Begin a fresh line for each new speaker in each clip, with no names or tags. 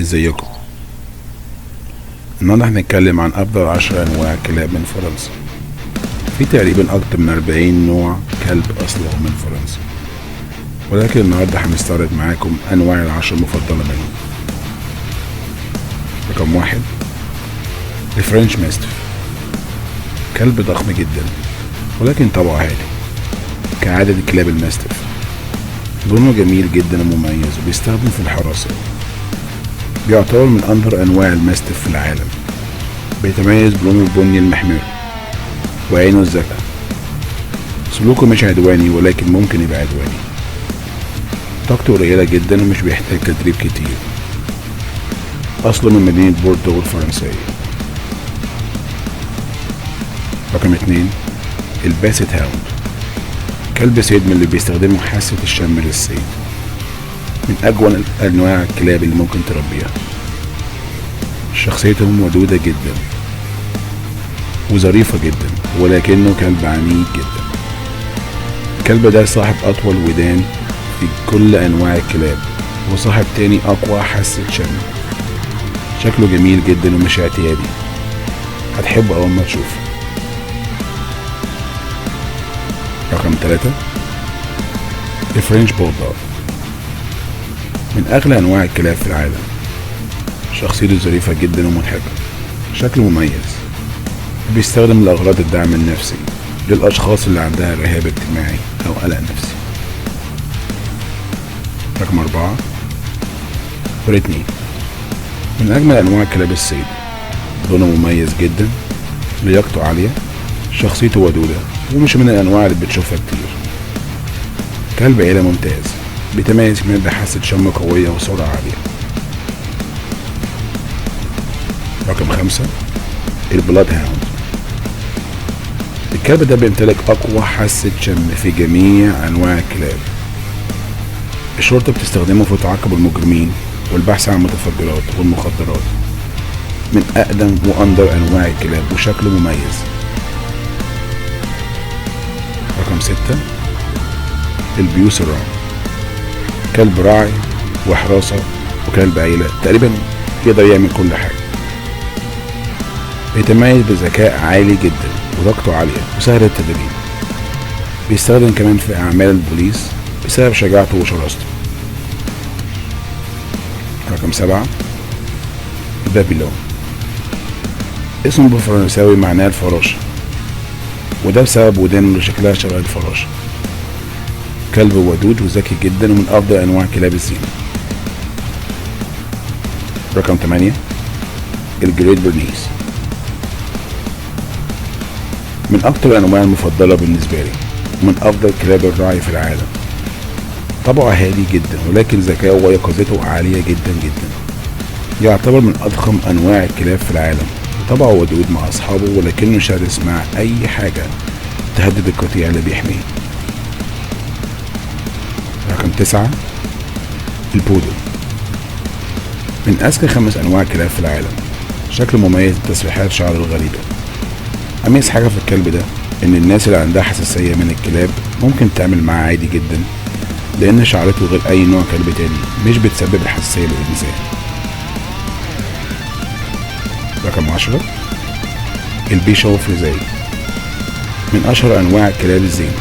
ازيكم؟ النهارده هنتكلم عن افضل 10 انواع كلاب من فرنسا. في تقريبا اكتر من 40 نوع كلب اصلهم من فرنسا، ولكن النهارده هنستعرض معاكم انواع العشر المفضله منهم. رقم 1، الفرنش ماستيف. كلب ضخم جدا ولكن طبعه هادي كعادة الكلاب الماستيف. لونه جميل جدا ومميز وبيستخدم في الحراسة. بيعتبر من أندر أنواع الماستيف في العالم. بيتميز بلونه البني المحمر وعينه الزرقاء. سلوكه مش عدواني ولكن ممكن يبقى عدواني. طاقته قليلة جدا ومش بيحتاج تدريب كتير. أصله من مدينة بوردو الفرنسية. رقم 2، الباسيت هاوند. كلب صيد من اللي بيستخدموا حاسة الشم للصيد. من أجود أنواع الكلاب اللي ممكن تربيها. شخصيتهم ودودة جدا وظريفة جدا، ولكنه كلب عنيد جدا. الكلب ده صاحب أطول ودان في كل أنواع الكلاب، وصاحب تاني أقوى حاسة شم. شكله جميل جدا ومش اعتيادي، هتحبه أول ما تشوفه. رقم 3، الفرنش بولدوغ. من أغلى أنواع الكلاب في العالم. شخصيته ظريفة جدا ومضحكة. شكله مميز. بيستخدم لأغراض الدعم النفسي للأشخاص اللي عندها رهاب اجتماعي أو قلق نفسي. رقم 4، بريتني. من أجمل أنواع كلاب الصيد. لونه مميز جدا، لياقته عالية، شخصيته ودودة ومش من الأنواع اللي بتشوفها كتير. كلب عيلة ممتاز، بيتميز كمان بحاسة شم قوية وسرعة عالية. رقم 5، البلاد هاوند. الكلب ده بيمتلك أقوى حاسة شم في جميع أنواع الكلاب. الشرطة بتستخدمه في تعاقب المجرمين والبحث عن المتفجرات والمخدرات. من أقدم وأندر أنواع الكلاب وشكله مميز. رقم 6، البيوسرام. كلب راعي وحراسة وكلب عيلة، تقريبا يقدر يعمل كل حاجة. بيتميز بذكاء عالي جدا وطاقته عالية وسهل التدريب. بيستخدم كمان في أعمال البوليس بسبب شجاعته وشراسته. رقم 7، البابيلون. اسمه بالفرنساوي معناه الفراشة، وده بسبب ودانه اللي شكلها شبه الفراشة. كلب ودود وذكي جدا ومن أفضل أنواع كلاب الزينة. رقم 8، الجريت برنيس. من أكتر الأنواع المفضلة بالنسبة لي ومن أفضل كلاب الراعي في العالم. طبعه هادي جدا ولكن ذكائه ويقظته عالية جدا جدا. يعتبر من أضخم أنواع الكلاب في العالم. طبعه ودود مع أصحابه ولكنه شرس مع أي حاجة تهدد القطيع اللي بيحميه. رقم 9، البودل. من أذكى 5 أنواع كلاب في العالم. شكله مميز بتسريحات شعر الغريبة. أميز حاجة في الكلب ده إن الناس اللي عندها حساسية من الكلاب ممكن تعمل معاه عادي جدا، لأن شعرته غير أي نوع كلب تاني مش بتسبب الحساسية للإنسان. رقم 10، البيشاو فريزي. من أشهر أنواع الكلاب الزينة.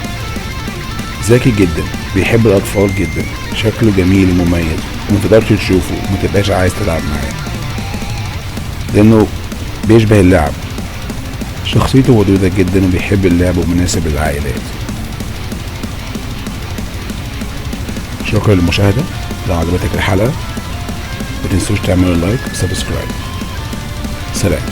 ذكي جدا، بيحب الأطفال جدا، شكله جميل ومميز ومتقدرش تشوفه ومتبقاش عايز تلعب معاه لأنه بيشبه اللعب. شخصيته ودودة جدا وبيحب اللعب ومناسب للعائلات. شكرا للمشاهدة. لو عجبتك الحلقة متنسوش تعملوا لايك وسبسكرايب. سلام.